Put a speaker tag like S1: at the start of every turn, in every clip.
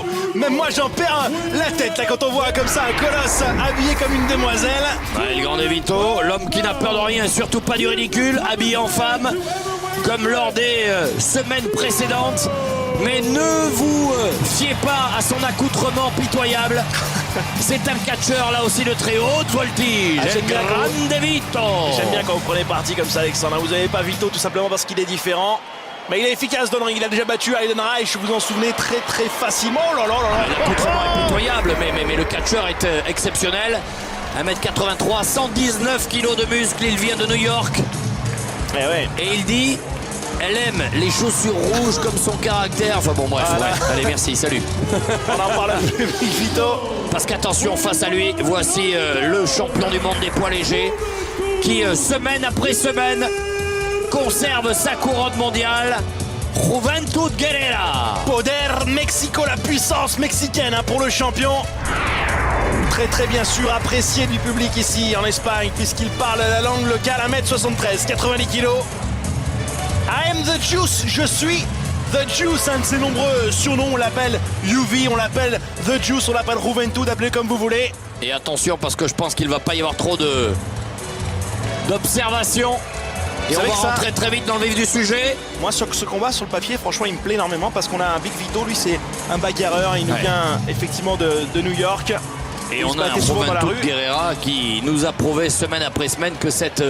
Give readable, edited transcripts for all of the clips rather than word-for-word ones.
S1: Vito. Même moi j'en perds la tête là quand on voit comme ça un colosse habillé comme une demoiselle.
S2: Ouais, le grand De Vito, l'homme qui n'a peur de rien et surtout pas du ridicule, habillé en femme, comme lors des semaines précédentes. Mais ne vous fiez pas à son accoutrement pitoyable. C'est un catcheur là aussi de très haute voltige.
S1: J'aime bien
S2: Grande Vito.
S1: J'aime bien quand vous prenez parti comme ça, Alexandre. Vous n'avez pas Vito tout simplement parce qu'il est différent. Mais il est efficace dans le ring. Il a déjà battu Aiden Reich, vous en souvenez très facilement. Oh là là là là.
S2: L'accoutrement est pitoyable, mais le catcheur est exceptionnel. 1m83, 119 kg de muscles. Il vient de New York. Et il dit, elle aime les chaussures rouges comme son caractère. Enfin bon, bref,
S1: voilà.
S2: ouais. Allez, merci, salut.
S1: On en parle un peu plus, Vito.
S2: Parce qu'attention, face à lui, voici le champion du monde des poids légers qui, semaine après semaine, conserve sa couronne mondiale. Juventud Guerrera.
S1: Poder Mexico, la puissance mexicaine hein, pour le champion. Très bien sûr apprécié du public ici en Espagne puisqu'il parle la langue locale. 1m73, 90 kg. I am the Juice, je suis The Juice, un de ses nombreux surnoms. On l'appelle UV, on l'appelle The Juice, on l'appelle Juventud, appelez comme vous voulez.
S2: Et attention parce que je pense qu'il ne va pas y avoir trop d'observation. Et on va rentrer très vite dans le vif du sujet.
S1: Moi sur ce combat sur le papier, franchement il me plaît énormément parce qu'on a un Big Vito, lui c'est un bagarreur, il nous vient effectivement de New York.
S2: Et on a un Juventud Guerrera qui nous a prouvé semaine après semaine que cette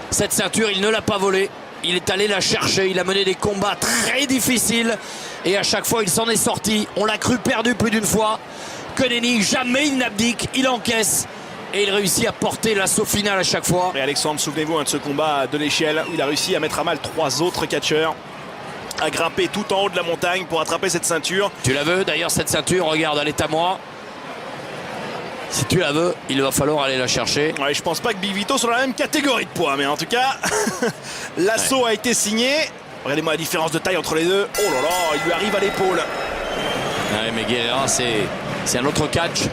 S2: ceinture, il ne l'a pas volée. Il est allé la chercher, il a mené des combats très difficiles et à chaque fois il s'en est sorti. On l'a cru perdu plus d'une fois. Que nenni, jamais il n'abdique, il encaisse et il réussit à porter l'assaut final à chaque fois.
S1: Et Alexandre, souvenez-vous de ce combat de l'échelle où il a réussi à mettre à mal 3 autres catcheurs, à grimper tout en haut de la montagne pour attraper cette ceinture.
S2: Tu la veux d'ailleurs cette ceinture, regarde, elle est à moi. Si tu la veux, il va falloir aller la chercher.
S1: Ouais, je pense pas que Big Vito soit dans la même catégorie de poids, mais en tout cas, l'assaut a été signé. Regardez-moi la différence de taille entre les deux. Oh là là, il lui arrive à l'épaule.
S2: Ouais, mais Guerrera, c'est un autre catch.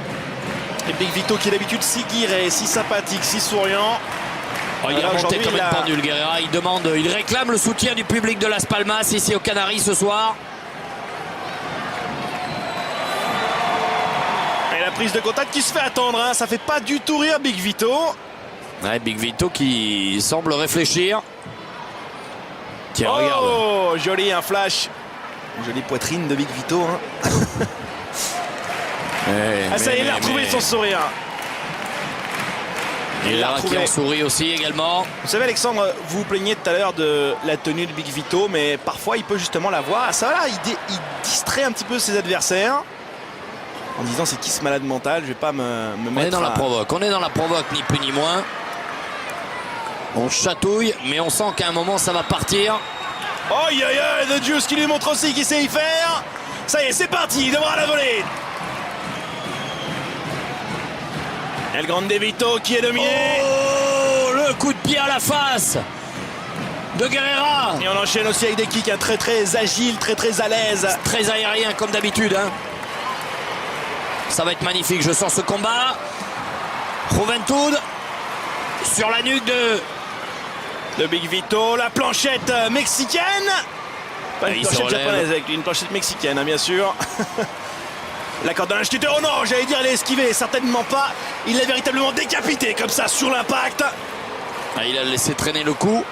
S1: Et Big Vito qui est d'habitude si guiré, si sympathique, si souriant.
S2: Oh, il a monté comme une pendule, Guerrera. Il réclame le soutien du public de Las Palmas ici aux Canaries ce soir.
S1: La prise de contact qui se fait attendre, hein. Ça fait pas du tout rire Big Vito.
S2: Ouais, Big Vito qui semble réfléchir. Tiens,
S1: oh,
S2: regarde.
S1: Oh, joli, un flash. Une jolie poitrine de Big Vito. Hein. Ça y est, il a retrouvé son sourire.
S2: Il l'a qui en sourit aussi également.
S1: Vous savez Alexandre, vous vous plaignez tout à l'heure de la tenue de Big Vito, mais parfois il peut justement la voir. Ça là, il distrait un petit peu ses adversaires. En disant c'est qui ce malade mental, je vais pas me mettre.
S2: On est dans la provoque, on est dans la provoque ni plus ni moins. On chatouille, mais on sent qu'à un moment ça va partir.
S1: Oh aïe aïe, The Juice qui lui montre aussi qu'il sait y faire. Ça y est, c'est parti, il devra la voler. Et le Grande De Vito qui est dominé.
S2: Oh, le coup de pied à la face de Guerrera.
S1: Et on enchaîne aussi avec des kicks hein, très agiles, très à l'aise.
S2: Très aérien comme d'habitude. Hein. Ça va être magnifique, je sens ce combat. Juventud sur la nuque
S1: de Big Vito, la planchette mexicaine. Pas une planchette japonaise avec une planchette mexicaine, hein, bien sûr. La corde de l'instituteur, oh non, j'allais dire, elle est esquivée, certainement pas. Il l'a véritablement décapité comme ça sur l'impact.
S2: Ah, il a laissé traîner le coup.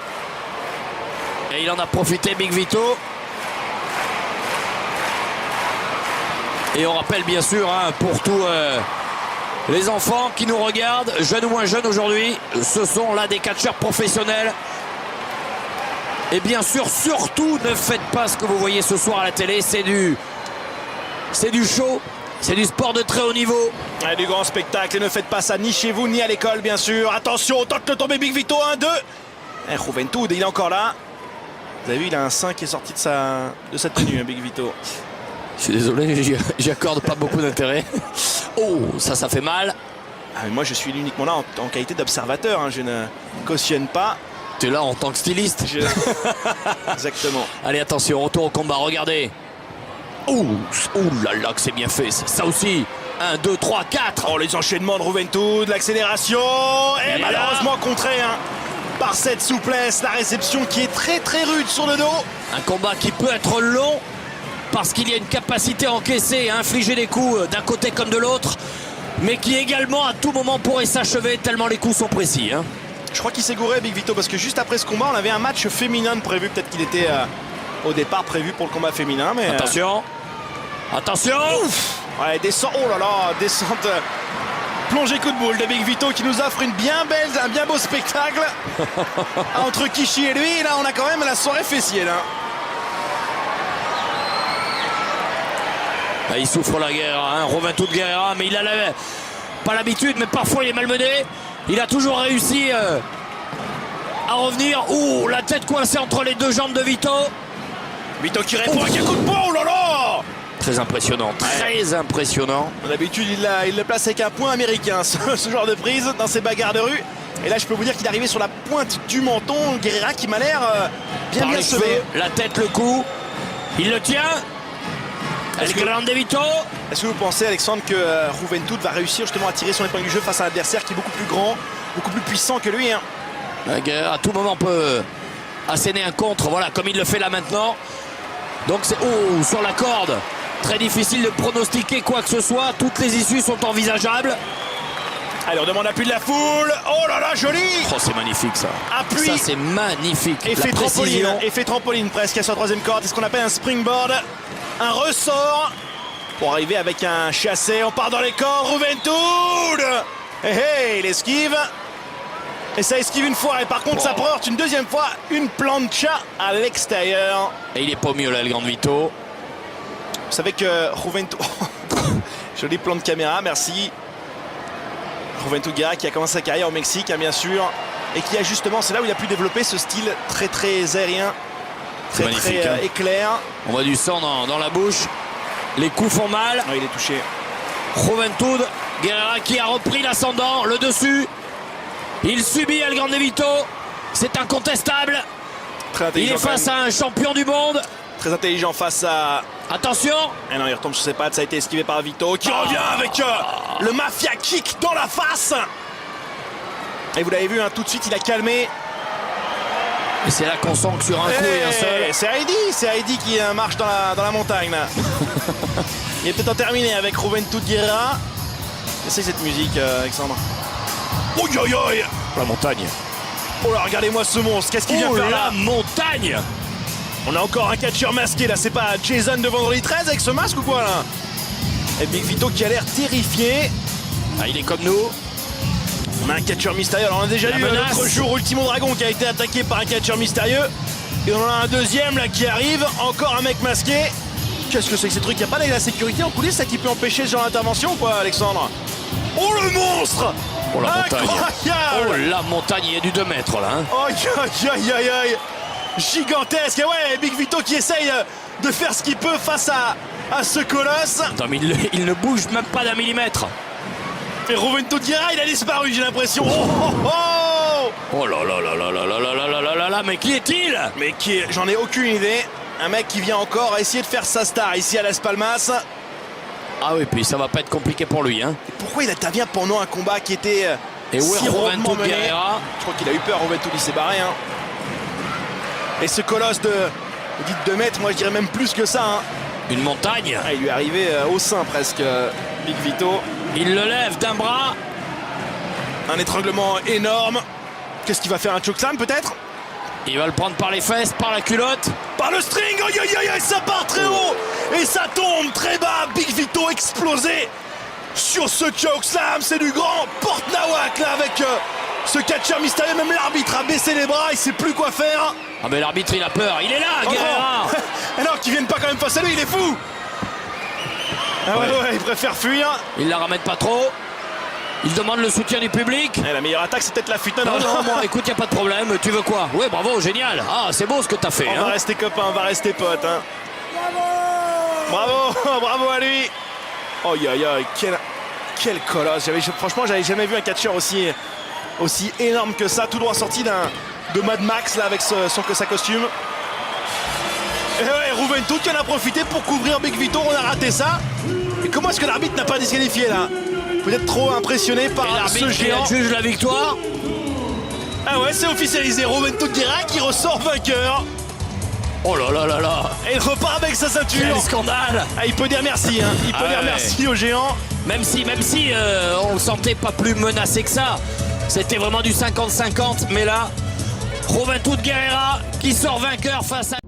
S2: Et il en a profité, Big Vito. Et on rappelle bien sûr hein, pour tous les enfants qui nous regardent, jeunes ou moins jeunes aujourd'hui, ce sont là des catcheurs professionnels. Et bien sûr, surtout ne faites pas ce que vous voyez ce soir à la télé, c'est du show, c'est du sport de très haut niveau.
S1: Ouais, du grand spectacle, et ne faites pas ça ni chez vous ni à l'école bien sûr. Attention, on tente de tomber Big Vito, 1-2. Et Juventud, il est encore là. Vous avez vu, il a un sein qui est sorti de sa tenue, hein, Big Vito.
S2: Je suis désolé, j'y accorde pas beaucoup d'intérêt. Oh, ça fait mal.
S1: Ah, mais moi, je suis uniquement là en qualité d'observateur. Hein. Je ne cautionne pas.
S2: Tu es là en tant que styliste.
S1: Exactement.
S2: Allez, attention, retour au combat, regardez. Ouh là là, que c'est bien fait. Ça aussi. 1, 2, 3, 4.
S1: Oh, les enchaînements de Juventud, l'accélération. Et malheureusement contré hein, par cette souplesse. La réception qui est très rude sur le dos.
S2: Un combat qui peut être long. parce qu'il y a une capacité à encaisser, à infliger des coups d'un côté comme de l'autre, mais qui également à tout moment pourrait s'achever tellement les coups sont précis. Hein.
S1: Je crois qu'il s'est gouré, Big Vito, parce que juste après ce combat, on avait un match féminin de prévu. Peut-être qu'il était au départ prévu pour le combat féminin. Mais
S2: attention, attention.
S1: Ouf. Ouais, descend, oh là là, descente. Plongée coup de boule de Big Vito qui nous offre un bien beau spectacle. Entre Kishi et lui, là, on a quand même la soirée fessier, là.
S2: Là, il souffre la Guerrera, hein. Juventud Guerrera, mais il a pas l'habitude, mais parfois il est malmené. Il a toujours réussi à revenir. Ouh, la tête coincée entre les deux jambes de Vito.
S1: Vito qui répond avec un coup de poing, oh là là.
S2: Très impressionnant, très impressionnant.
S1: D'habitude, il le place avec un point américain, ce genre de prise dans ses bagarres de rue. Et là, je peux vous dire qu'il est arrivé sur la pointe du menton. Guerrera qui m'a l'air bien sevé.
S2: La tête, le cou. Il le tient. El Grande Vito.
S1: Est-ce que vous pensez, Alexandre, que Juventud va réussir justement à tirer son épingle du jeu face à un adversaire qui est beaucoup plus grand, beaucoup plus puissant que lui, hein?
S2: À tout moment peut asséner un contre, voilà, comme il le fait là maintenant. Donc c'est sur la corde. Très difficile de pronostiquer quoi que ce soit. Toutes les issues sont envisageables.
S1: Allez, on demande l'appui de la foule. Oh là là, joli.
S2: Oh, c'est magnifique ça.
S1: Appui.
S2: Ça, c'est magnifique.
S1: Effet trampoline presque sur la troisième corde. C'est ce qu'on appelle un springboard. Un ressort pour arriver avec un chassé. On part dans les corps. Juventud. Hey, il esquive. Et ça esquive une fois. Et par contre, ça porte une deuxième fois une plancha à l'extérieur.
S2: Et il est pas au mieux là, le Grand Vito.
S1: Vous savez que Juventud... Joli plan de caméra, merci. Juventud Guerrera qui a commencé sa carrière au Mexique, hein, bien sûr. Et qui a justement, c'est là où il a pu développer ce style très très aérien. Très éclair.
S2: On voit du sang dans la bouche. Les coups font mal.
S1: Non, il est touché.
S2: Juventud Guerrera qui a repris l'ascendant, le dessus. Il subit El Grande Vito. C'est incontestable. Il est face à un champion du monde.
S1: Très intelligent face à...
S2: Attention.
S1: Et non, il retombe sur ses pattes. Ça a été esquivé par Vito qui revient avec le mafia kick dans la face. Et vous l'avez vu, hein, tout de suite, il a calmé.
S2: Et c'est là qu'on sent que sur un coup et un seul.
S1: C'est Heidi qui marche dans la montagne. Là. Il est peut-être en terminé avec Juventud Guerrera. C'est cette musique, Alexandre. Oh, yo, yo.
S2: La montagne.
S1: Oh là, regardez-moi ce monstre. Qu'est-ce qu'il vient faire là?
S2: La montagne.
S1: On a encore un catcheur masqué là. C'est pas Jason de Vendredi 13 avec ce masque ou quoi là? Et Big Vito qui a l'air terrifié.
S2: Ah, il est comme nous.
S1: On a un catcheur mystérieux. Alors on a déjà eu l'autre jour Ultimo Dragon qui a été attaqué par un catcheur mystérieux. Et on en a un deuxième là qui arrive. Encore un mec masqué. Qu'est-ce que c'est que ces trucs? Il n'y a pas de la sécurité en coulisses ça qui peut empêcher ce genre d'intervention ou quoi, Alexandre? Oh le monstre!
S2: Oh la
S1: montagne!
S2: Oh la montagne, il y a du 2 mètres là. Hein.
S1: Aïe aïe aïe aïe! Gigantesque! Et ouais, Big Vito qui essaye de faire ce qu'il peut face à ce colosse.
S2: Attends, mais il ne bouge même pas d'1 millimètre.
S1: Et Juventud Guerrera, il a disparu, j'ai l'impression. Oh
S2: là là là là là là là là là là là, mais qui est-il?
S1: Mais qui est... J'en ai aucune idée. Un mec qui vient encore à essayer de faire sa star ici à Las Palmas.
S2: Ah oui, puis ça va pas être compliqué pour lui. Hein.
S1: Et pourquoi il intervient pendant un combat qui était
S2: et où
S1: si
S2: est
S1: rondement mené?
S2: Guerrera?
S1: Je crois qu'il a eu peur, Juventud, il s'est barré. Hein. Et ce colosse de 2 mètres, moi je dirais même plus que ça. Hein.
S2: Une montagne.
S1: Ah, il lui est arrivé au sein presque, Big Vito.
S2: Il le lève d'un bras.
S1: Un étranglement énorme. Qu'est-ce qu'il va faire, un chokeslam peut-être?
S2: Il va le prendre par les fesses, par la culotte.
S1: Par le string, aïe aïe aïe, ça part très haut. Et ça tombe très bas, Big Vito explosé sur ce chokeslam. C'est du grand porte-nawak là avec ce catcheur mystérieux. Même l'arbitre a baissé les bras, il sait plus quoi faire.
S2: Ah mais l'arbitre il a peur, il est là, Guerrera.
S1: Alors qu'ils viennent pas quand même face à lui, il est fou. Ah ouais, il préfère fuir.
S2: Il la ramène pas trop. Il demande le soutien du public.
S1: Et la meilleure attaque c'est peut-être la fuite.
S2: Non, bon, écoute, y a pas de problème. Tu veux quoi? Ouais, bravo, génial. Ah, c'est beau ce que t'as fait.
S1: On va rester copains, on va rester potes. Hein. Bravo à lui. Oh aïe aïe, quel colosse. Franchement, j'avais jamais vu un catcheur aussi énorme que ça, tout droit sorti de Mad Max là avec sa costume. Et ouais, Juventud qui en a profité pour couvrir Big Vito. On a raté ça. Et comment est-ce que l'arbitre n'a pas disqualifié là? Peut-être trop impressionné par ce géant.
S2: Et juge la victoire.
S1: Ah ouais, c'est officialisé. Juventud Guerrera qui ressort vainqueur.
S2: Oh là là là là.
S1: Et il repart avec sa ceinture.
S2: Quel scandale.
S1: Ah, il peut dire merci, hein. Il peut dire merci au géant.
S2: Même si on le sentait pas plus menacé que ça. C'était vraiment du 50-50. Mais là, Juventud Guerrera qui sort vainqueur face à...